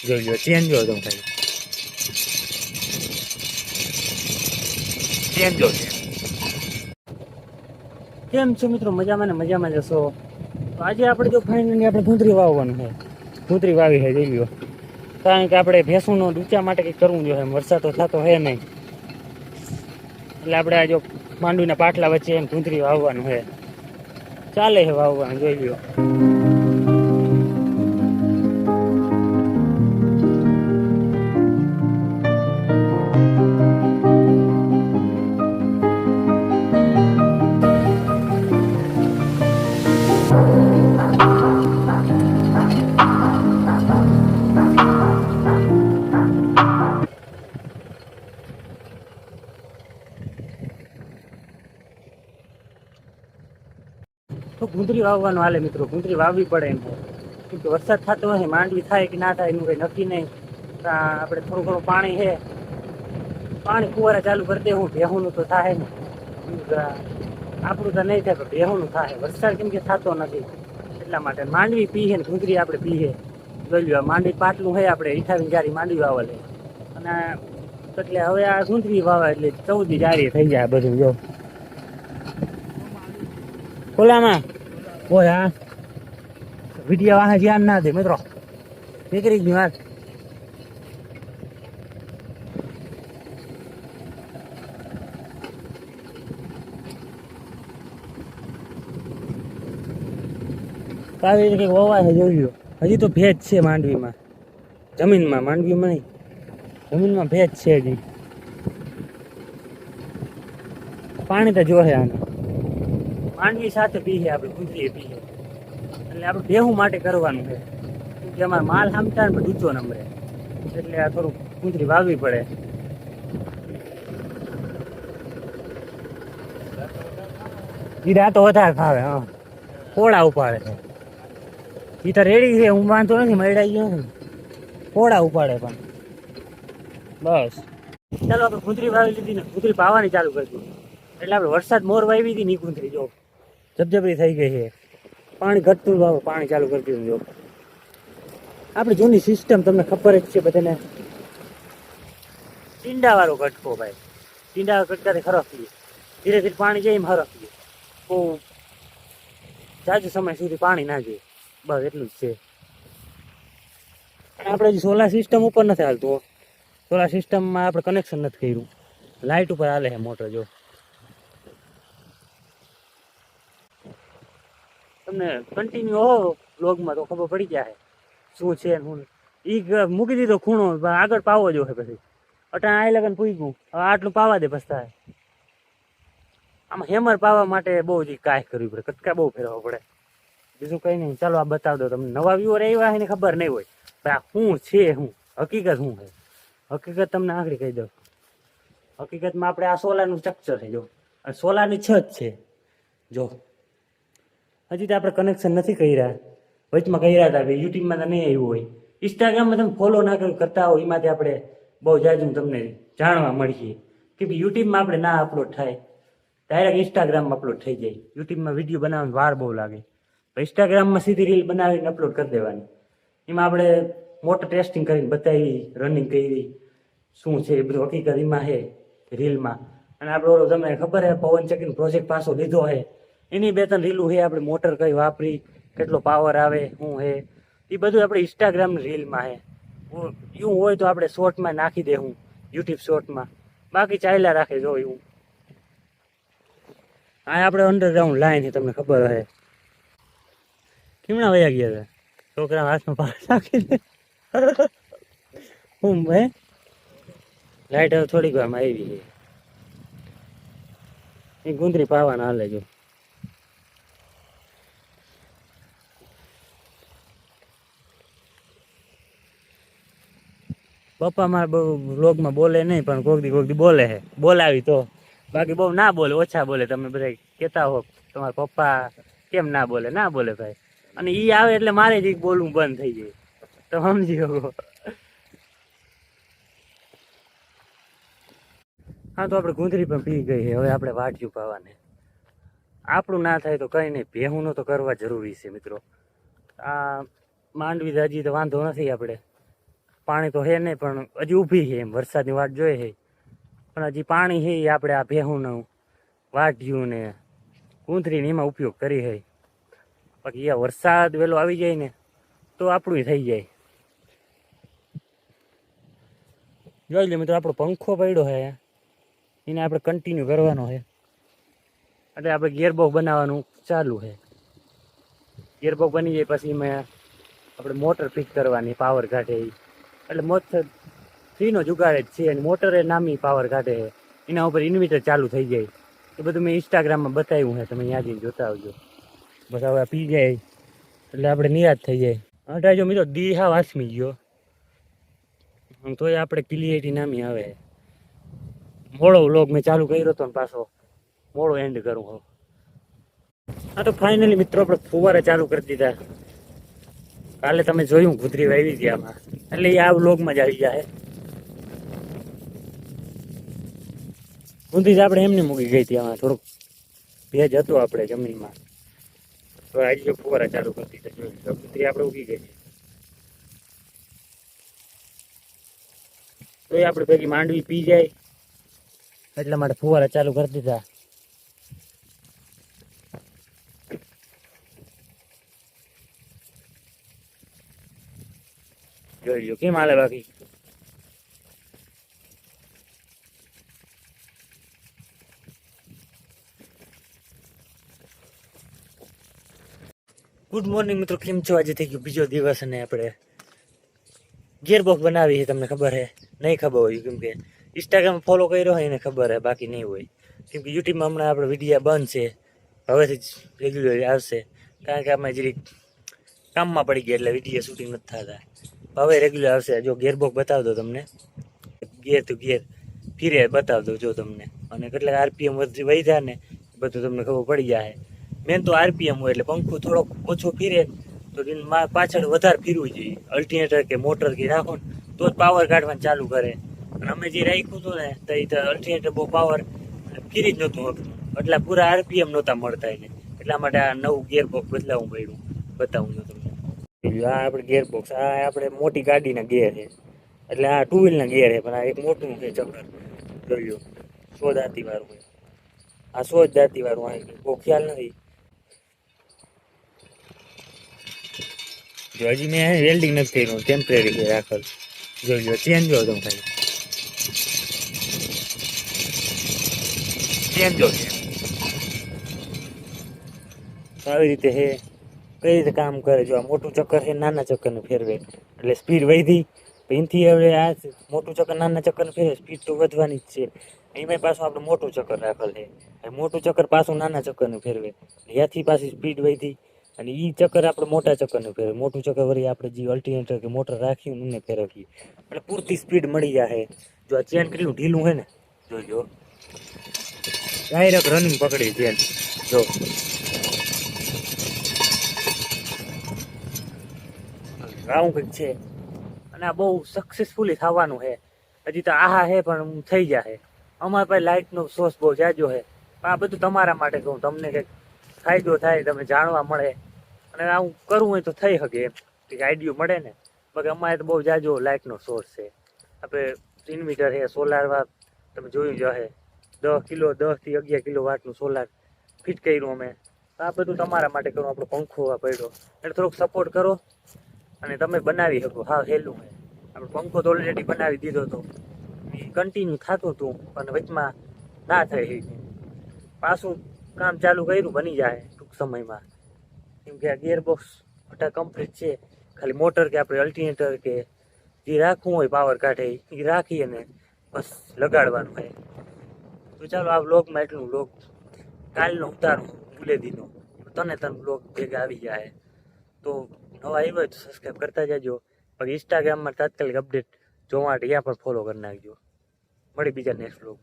જોઈ લો ચેન જો તમે ખાલી ચેન જો કેમ છો મિત્રો? મજામાં ને મજામાં જશો. તો આજે આપણે જો ફાઇનલી આપણે ભૂંતરી વાવવાનું છે. ભૂંતરી વાવી છે જોઈ લો. કારણ કે આપણે ભેંસુનો ડૂચા માટે કંઈક કરવું જોઈએ. વરસાદ તો થતો હે નહીં, એટલે આપણે આ જો માંડવીના પાટલા વચ્ચે એમ ભૂંતરી વાવવાનું છે. ચાલે છે વાવવાનું જોઈ લો. તો ભૂંતરી વાવવાનું હાલે મિત્રો. ભૂંતરી વાવવી પડે એમ છે. કેમ કે વરસાદ થતો હોય, માંડવી થાય કે ના થાય એનું કંઈ નક્કી નહીં. આપણે થોડું ઘણું પાણી છે, પાણી ફુવારા ચાલુ કરી દેવું. ભેહુંનું તો થાય ને, આપણું તો નહીં થાય પણ ભેહુંનું થાય. વરસાદ કેમ કે થતો નથી એટલા માટે માંડવી પીએ ને ભૂંતરી આપણે પીએ. જોઈ લો માંડવી પાટલું છે આપણે 28 જારી માંડવી વાવવા લે. અને એટલે હવે આ ભૂંતરી વાવા એટલે 14 જારી થઈ જાય બધું. જો ખોલામાં ઓય હા વિડીયો વાહ ધ્યાન ના દે મિત્રો, નીકળી ગયું વાત. આવી રીતે કંઈક વવાય છે જોઈ લો. હજી તો ભેજ છે માંડવીમાં, જમીનમાં. માંડવીમાં નહીં, જમીનમાં ભેજ છે હજી. પાણી તો જોહે આને. માંડવી સાથે પીએ આપણે, ભૂંતરી પીએ. એટલે આપણે ભેહું માટે કરવાનું છે. કે અમારે માલ સામતા ને પણ ઊંચો નંબરે, એટલે આ થોડુંક ભૂંતરી વાવવી પડે. ઈરા તો વધારે ખાવે. હા પોળા ઉપાડે છે. ઈ તો રેડી છે, હું વાંધો નથી, મળાઈ ગયો નથી. પોળા ઉપાડે પણ બસ. ચાલો આપણે ભૂંતરી વાવી લીધી ને, ભૂંતરી પાવાની ચાલુ કરી દીધી. એટલે આપણે વરસાદ મોર વાવી હતી ને એ ભૂંતરી જો જબજબરી થઈ ગઈ છે. પાણી ઘટતું વાવે, પાણી ચાલુ કરી દીધું. જો આપણી જૂની સિસ્ટમ તમને ખબર જ છે બધાને. ટીંડા વાળો ઘટકો ભાઈ. ટીંડા ઘટકાથી ખરકીએ, ધીરે ધીરે પાણી જાય એમ હરકીએ. બહુ જાજો સમય સુધી પાણી ના જોઈએ, બસ એટલું જ છે. આપણે જે સોલાર સિસ્ટમ ઉપર નથી હાલતું. સોલાર સિસ્ટમમાં આપણે કનેક્શન નથી કર્યું. લાઇટ ઉપર હાલે છે મોટર. જો તમને કન્ટિન્યુ હો બ્લોગમાં તો ખબર પડી જાય શું છે ને શું. એ મૂકી દીધો ખૂણો, આગળ પાવો જો છે. પછી અટાણ આ લગન પૂગ્યું, હવે આટલું પાવા દે પછી થાય. આમાં હેમર પાવા માટે બહુ જ કાંઈ કરવી પડે, કટકા બહુ ફેરવવા પડે, બીજું કંઈ નહીં. ચાલો આ બતાવી દો તમને. નવા વ્યુઅર આવ્યા હોય ને ખબર નહીં હોય પણ આ શું છે, શું હકીકત શું છે. હકીકત તમને આગળ કહી દઉં. હકીકતમાં આપણે આ સોલારનું સ્ટ્રક્ચર છે. જો આ સોલારની છત છે. જો હજી તો આપણે કનેક્શન નથી કર્યા, વચમાં કર્યા હતા. યુટ્યુબમાં તો નહીં આવ્યું હોય, ઇન્સ્ટાગ્રામમાં તમે ફોલો ના કરતા હોય, એમાંથી આપણે બહુ જાજુ તમને જાણવા મળીએ. કે યુટ્યુબમાં આપણે ના અપલોડ થાય, ડાયરેક્ટ ઇન્સ્ટાગ્રામમાં અપલોડ થઈ જાય. યુટ્યુબમાં વિડીયો બનાવવાની વાર બહુ લાગે, ઇન્સ્ટાગ્રામમાં સીધી રીલ બનાવીને અપલોડ કરી દેવાની. એમાં આપણે મોટર ટેસ્ટિંગ કરીને બતાવી, રનિંગ કરી શું છે એ બધું હકીકત એમાં છે રીલમાં. અને આપણે ઓલો તમને ખબર છે પવનચક્કીનો પ્રોજેક્ટ પાછો લીધો છે, એની 2-3 રીલું છે. આપણે મોટર કઈ વાપરી, કેટલો પાવર આવે, શું છે એ બધું આપણે ઇન્સ્ટાગ્રામ રીલમાં છે. એવું હોય તો આપણે શોર્ટમાં નાખી દેવું, યુટ્યુબ શોર્ટમાં. બાકી ચાલ્યા રાખે. જો એવું આ આપણે અંડરગ્રાઉન્ડ લાઈન છે, તમને ખબર હશે. કેમણા વયા ગયા હતા છોકરા હાથમાં પાણી નાખી દે. હું હે લાઈટ હવે થોડીક વારમાં આવી છે. એ ગુંદરી પાવાના હાલે. જો પપ્પા મારા બહુ વ્લોગમાં બોલે નહીં, પણ કોક દી બોલે છે. બોલાવી તો, બાકી બહુ ના બોલે, ઓછા બોલે. તમે બધા કહેતા હો તમારા પપ્પા કેમ ના બોલે, ના બોલે ભાઈ. અને એ આવે એટલે મારે જ બોલવું બંધ થઈ જાય, તો સમજી શકો. હા તો આપણે ગુંદરી પણ પી ગઈ છે. હવે આપણે વાટજું પાવાને. આપણું ના થાય તો કંઈ નહીં, ભેહુંનું તો કરવા જરૂરી છે મિત્રો. આ માંડવી હજી તો વાંધો નથી આપણે. પાણી તો હે નહીં, પણ હજી ઊભી છે એમ, વરસાદની વાટ જોઈએ છે. પણ હજી પાણી છે એ આપણે આ ભેહુંનું વાઢ્યું ને કૂંતરીને એમાં ઉપયોગ કરી છે. બાકી આ વરસાદ વહેલો આવી જાય ને તો આપણું થઈ જાય. જોઈ લો મિત્રો, આપણો પંખો પડ્યો છે, એને આપણે કન્ટિન્યુ કરવાનો છે. એટલે આપણે ગિયરબોક્સ બનાવવાનું ચાલુ છે. ગિયરબોક્સ બની જાય પછી મેં આપણે મોટર ફિટ કરવાની, પાવર કાઢે એ. એટલે મોટર ફ્રીનો જુગાડ જ છે, અને મોટર એ નામી પાવર કાઢે છે. એના ઉપર ઇન્વર્ટર ચાલુ થઈ જાય. એ બધું મેં ઇન્સ્ટાગ્રામમાં બતાવ્યું છે, તમે ત્યાં જઈને જોતા આવજો. બસ હવે પી જાય એટલે આપણે નિરાશ થઈ જાય. અટા જો મિત્રો દી હા વાસમી ગયો, તોય આપણે ક્લિયરિટી નામી આવે. મોડો વ્લોગ મેં ચાલુ કર્યો હતો ને પાછો મોડો એન્ડ કરું હું. હા તો ફાઇનલી મિત્રો આપણે ફુવારા ચાલુ કરી દીધા. કાલે તમે જોયું કૂતરી વાવી હતી આમાં, એટલે એ આ વ્લોગમાં જ આવી જાય. કુંતી આપણે એમને મૂકી ગઈ હતી, આમાં થોડુંક ભેજ હતો આપણે જમીનમાં, તો આજે ફુવારા ચાલુ કરી દીધા. કુંતરી આપણે ઉગી ગઈ છે, તો એ આપણે ભેગી માંડવી પી જાય એટલા માટે ફુવારા ચાલુ કરી દીધા. જોઈ લો કેમ હાલે બાકી. ગુડ મોર્નિંગ મિત્રો, કેમ છો? આજે થઈ ગયો બીજો દિવસ અને આપણે ગિયરબોક્સ બનાવી છે. તમને ખબર છે? નહીં ખબર હોય કેમ કે ઇન્સ્ટાગ્રામ ફોલો કર્યો હોય એને ખબર છે, બાકી નહીં હોય. કેમ કે યુટ્યુબમાં હમણાં આપણે વિડીયો બંધ છે, હવેથી જ રેગ્યુલર આવશે. કારણ કે અમે જરીક કામમાં પડી ગયા એટલે વિડીયો શૂટિંગ નથી થતા. હવે રેગ્યુલર આવશે. જો ગિયરબોક્સ બતાવી દો તમને, ગિયર ટુ ગિયર ફીરે બતાવી દો જો તમને, અને કેટલાક આરપીએમ વધ્યા ને બધું તમને ખબર પડી જાય. મેન તો આરપીએમ હોય એટલે પંખો થોડોક ઓછો ફીરે તો પાછળ વધારે ફીરવું જોઈએ. અલ્ટરનેટર કે મોટર કે રાખો ને તો જ પાવર કાઢવાનું ચાલુ કરે. અને અમે જે રાખ્યું હતું ને તો એ અલ્ટરનેટર બહુ પાવર ફીરી જ નહોતું હોતું, એટલે પૂરા આરપીએમ નહોતા મળતા એને. એટલા માટે આ નવું ગિયરબોક્સ બદલાવવું પડ્યું. બતાવું છું તમને. આ આપણે ગિયરબોક્સ, આ આપણે મોટી ગાડીના ગિયર છે, એટલે આ ટુ વ્હીલના ગિયર છે, પણ આ એક મોટું છે ચક્કર. જોઈ લો 100 દાંતી વાળું હોય, આ 100 દાંતી વાળું હોય, બહુ ખ્યાલ નથી. જો હજી મેં વેલ્ડિંગ નથી કર્યું, ટેમ્પરરી છે રાખેલ. જોઈ લો ચેન જો તમે ખાલી ચેન જો છે. આવી રીતે છે, કઈ રીતે કામ કરે. જો આ મોટું ચક્કર છે, નાના ચક્કરને ફેરવે એટલે સ્પીડ વધી. એનાથી હવે આ મોટું ચક્કર નાના ચક્કરને ફેરવે, સ્પીડ તો વધવાની જ છે. એમાં પાછું આપણે મોટું ચક્કર રાખેલ છે, મોટું ચક્કર પાછું નાના ચક્કરને ફેરવે, ત્યાંથી પાછી સ્પીડ વધી. અને એ ચક્કર આપણે મોટા ચક્કરને ફેરવે, મોટું ચક્કર વળી આપણે જે અલ્ટરનેટર કે મોટર રાખી એને ફેરવીએ એટલે પૂરતી સ્પીડ મળી જાય. જો આ ચેન કેટલું ઢીલું છે ને, જોજો ડાયરેક્ટ રનિંગ પકડી ચેન. જો આવું કંઈક છે, અને આ બહુ સક્સેસફુલી થવાનું છે. હજી તો આહા છે પણ થઈ જાય. અમારા પાસે લાઇટનો સોર્સ બહુ જાજો છે, આ બધું તમારા માટે કહું, તમને કંઈક ફાયદો થાય, તમે જાણવા મળે, અને આવું કરવું હોય તો થઈ શકે એમ કંઈક આઈડિયો મળે ને. બાકી અમારે તો બહુ જાજો લાઇટનો સોર્સ છે. આપણે ઇન્વર્ટર છે, સોલાર વાત તમે જોયું જ હશે, 10 થી 11 કિલો વાટનું સોલાર ફિટ કર્યું અમે. આ બધું તમારા માટે કરું. આપણો પંખો પડ્યો એટલે થોડોક સપોર્ટ કરો અને તમે બનાવી શકો. હા હેલું છે, આપણે પંખો તો ઓલરેડી બનાવી દીધો હતો, એ કન્ટિન્યુ થતું હતું, અને વચમાં ના થઈ. પાછું કામ ચાલુ કર્યું, બની જાય ટૂંક સમયમાં. કેમ કે આ ગિયરબોક્સ બધા કમ્પ્લીટ છે, ખાલી મોટર કે આપણે અલ્ટરનેટર કે જે રાખવું હોય પાવર કાઢે એ રાખી અને બસ લગાડવાનું હોય. તો ચાલો આ વ્લોગમાં એટલું. વ્લોગ કાલનો ઉતારું બુલેદીનો, તને વ્લોગ ભેગા આવી જાય. તો નવા આવ્યો હોય તો સબસ્ક્રાઈબ કરતા જજો. બાકી ઇન્સ્ટાગ્રામમાં તાત્કાલિક અપડેટ જોવા માટે ત્યાં પણ ફોલો કરી નાખજો. મળી બીજા નેક્સ્ટ વ્લોગ.